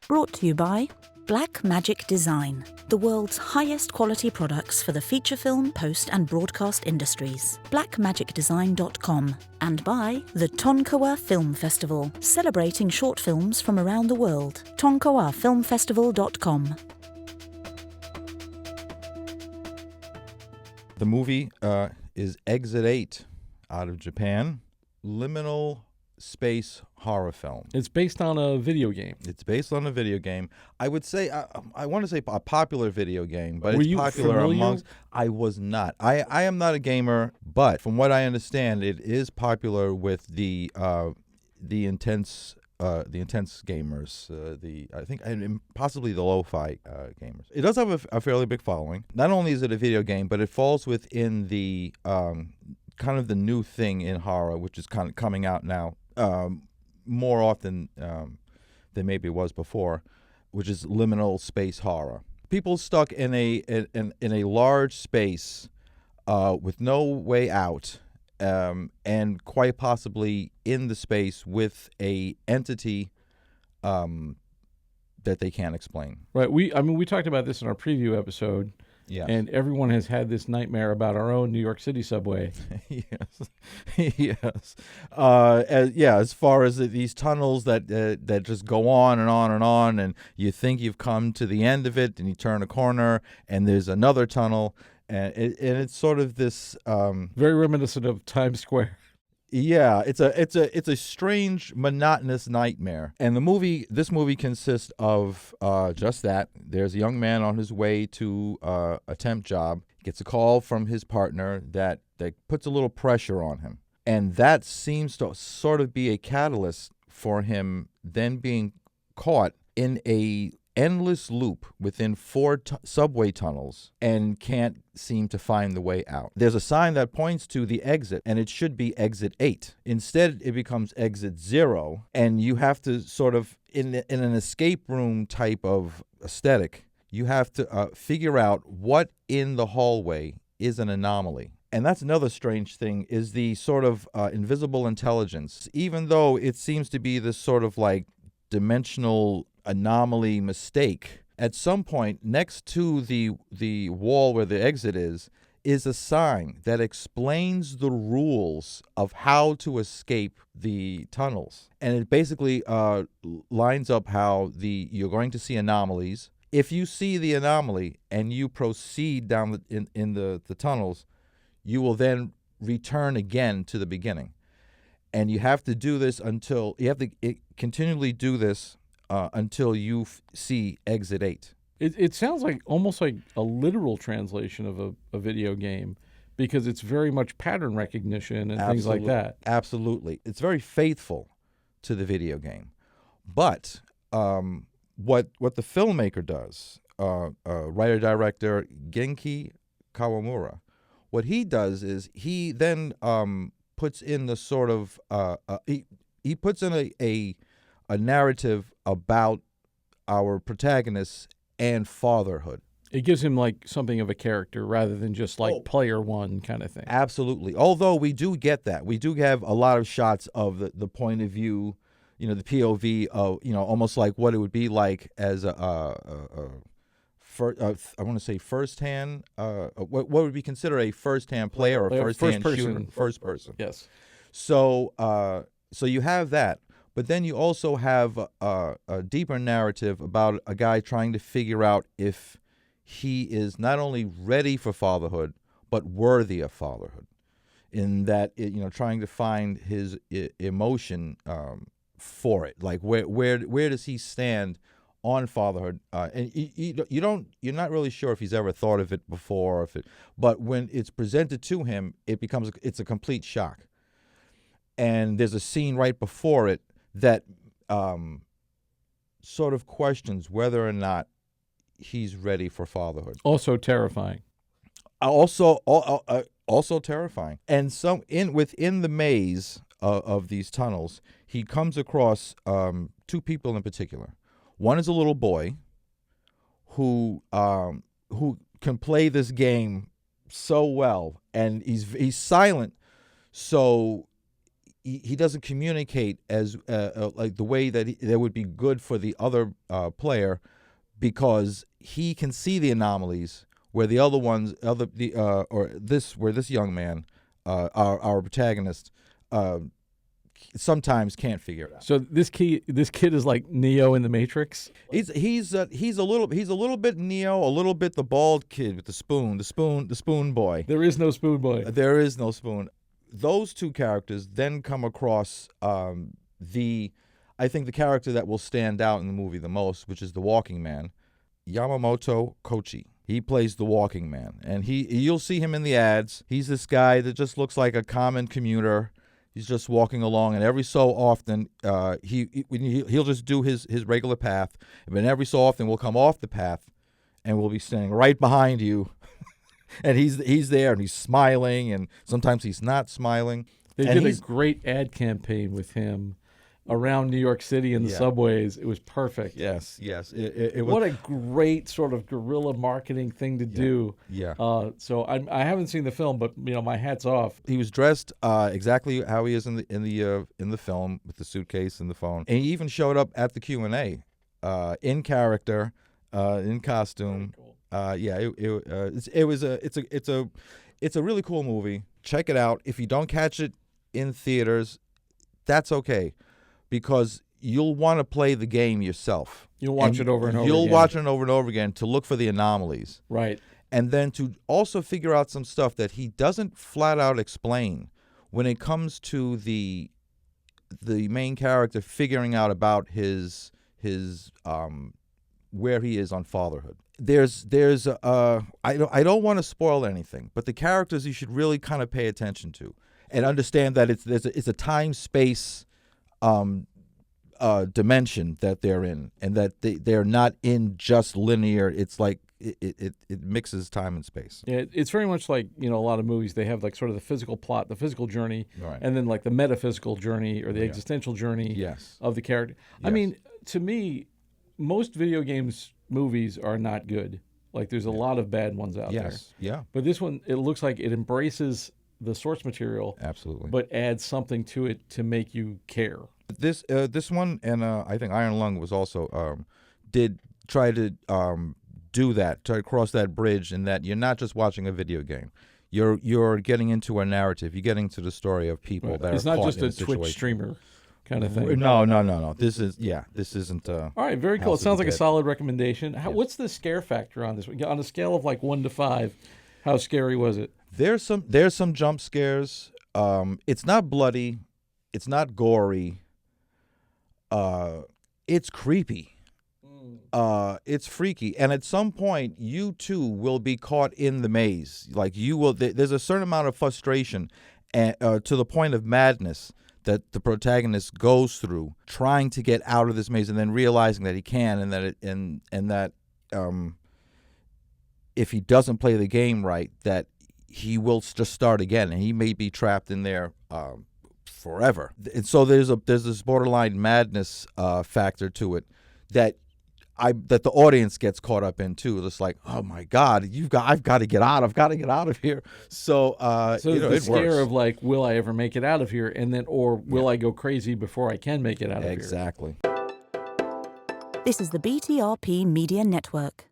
Brought to you by Blackmagic Design, the world's highest quality products for the feature film, post and broadcast industries. Blackmagicdesign.com. And by the Tonkawa Film Festival, celebrating short films from around the world. tonkawafilmfestival.com. The movie is Exit 8 out of Japan. Liminal space horror film. It's based on a video game. It's based on a video game. I would say, I want to say a popular video game, but Were it's you popular familiar? amongst... I was not. I am not a gamer, but from what I understand, it is popular with the intense gamers, I think, and possibly the lo-fi gamers. It does have a fairly big following. Not only is it a video game, but it falls within the kind of the new thing in horror, which is kind of coming out now more often than maybe it was before, which is liminal space horror. People stuck in a large space with no way out. And quite possibly in the space with a entity that they can't explain. Right. We talked about this in our preview episode. Yeah. And everyone has had this nightmare about our own New York City subway. Yes. Yes. As far as these tunnels that just go on and on and on, and you think you've come to the end of it, and you turn a corner, and there's another tunnel. And it's sort of this very reminiscent of Times Square. Yeah, it's a strange, monotonous nightmare. And this movie consists of just that. There's a young man on his way to a temp job. He gets a call from his partner that puts a little pressure on him, and that seems to sort of be a catalyst for him then being caught in a endless loop within 4 subway tunnels and can't seem to find the way out. There's a sign that points to the exit, and it should be exit 8. Instead, it becomes exit 0, and you have to sort of, in an escape room type of aesthetic, you have to figure out what in the hallway is an anomaly. And that's another strange thing, is the sort of invisible intelligence. Even though it seems to be this sort of like dimensional anomaly mistake, at some point next to the wall where the exit is a sign that explains the rules of how to escape the tunnels, and it basically lines up how you're going to see anomalies. If you see the anomaly and you proceed down in the tunnels, you will then return again to the beginning, and you have to do this until continually do this until you see exit 8. It sounds like almost like a literal translation of a video game, because it's very much pattern recognition and things like that. Absolutely. It's very faithful to the video game. But what the filmmaker does, writer-director Genki Kawamura, what he does is he then puts in the sort of he puts in a narrative about our protagonists and fatherhood. It gives him like something of a character rather than just like player one kind of thing. Absolutely. Although we do get that. We do have a lot of shots of the point of view, the POV of, almost like what it would be like as I want to say firsthand, what would be considered a firsthand player or firsthand shooter? First person. Yes. So you have that. But then you also have a deeper narrative about a guy trying to figure out if he is not only ready for fatherhood, but worthy of fatherhood. In that, trying to find his emotion for it. Like where does he stand on fatherhood? And you're not really sure if he's ever thought of it before, but when it's presented to him, it's a complete shock. And there's a scene right before it that sort of questions whether or not he's ready for fatherhood. Also terrifying. Also terrifying. And within the maze of these tunnels, he comes across 2 people in particular. One is a little boy who can play this game so well, and he's silent, so he doesn't communicate as like the way that would be good for the other player, because he can see the anomalies where the other ones, where this young man, our protagonist, sometimes can't figure it out. So this kid is like Neo in the Matrix. He's a little bit Neo, a little bit the bald kid with the spoon boy. There is no spoon boy. There is no spoon. Those two characters then come across I think the character that will stand out in the movie the most, which is the walking man, Yamato Kochi. He plays the walking man, and you'll see him in the ads. He's this guy that just looks like a common commuter. He's just walking along, and every so often he'll just do his regular path, but every so often we'll come off the path, and we'll be standing right behind you, and he's there, and he's smiling, and sometimes he's not smiling. They did a great ad campaign with him around New York City in the subways. It was perfect. Yes. It was. What a great sort of guerrilla marketing thing to do. Yeah. So I haven't seen the film, but my hat's off. He was dressed exactly how he is in the film, with the suitcase and the phone. And he even showed up at the Q&A in character, in costume. Very cool. It's a really cool movie. Check it out. If you don't catch it in theaters, that's okay, because you'll want to play the game yourself. You'll watch it over and over again. You'll watch it over and over again to look for the anomalies. Right. And then to also figure out some stuff that he doesn't flat out explain when it comes to the main character figuring out about his where he is on fatherhood. I don't want to spoil anything, but the characters you should really kind of pay attention to and understand that it's a time-space dimension that they're in, and that they're not in just linear. It's like it mixes time and space. Yeah, it's very much like a lot of movies. They have like sort of the physical plot, the physical journey, right, and then like the metaphysical journey or the existential journey of the character. Yes. I mean, to me, most video games movies are not good. Like there's a lot of bad ones out there. Yeah. But this one, it looks like it embraces the source material, absolutely, but adds something to it to make you care. This one, and I think Iron Lung was also did try to do that, try to cross that bridge, in that you're not just watching a video game. You're getting into a narrative. You're getting to the story of people that it's are not caught just in a a situation. Twitch streamer kind of thing. No. This isn't. All right, very cool. It sounds like a solid recommendation. What's the scare factor on this? On a scale of like 1 to 5, how scary was it? There's some jump scares. It's not bloody. It's not gory. It's creepy. It's freaky, and at some point, you too will be caught in the maze. Like you will. There's a certain amount of frustration, and to the point of madness, that the protagonist goes through trying to get out of this maze, and then realizing that he can, and that if he doesn't play the game right, that he will just start again, and he may be trapped in there forever. And so there's this borderline madness factor to it that the audience gets caught up in too. It's like, oh my God, I've got to get out. I've got to get out of here. So the scare of like, will I ever make it out of here? And then, or will I go crazy before I can make it out of here? Exactly. This is the BTRP Media Network.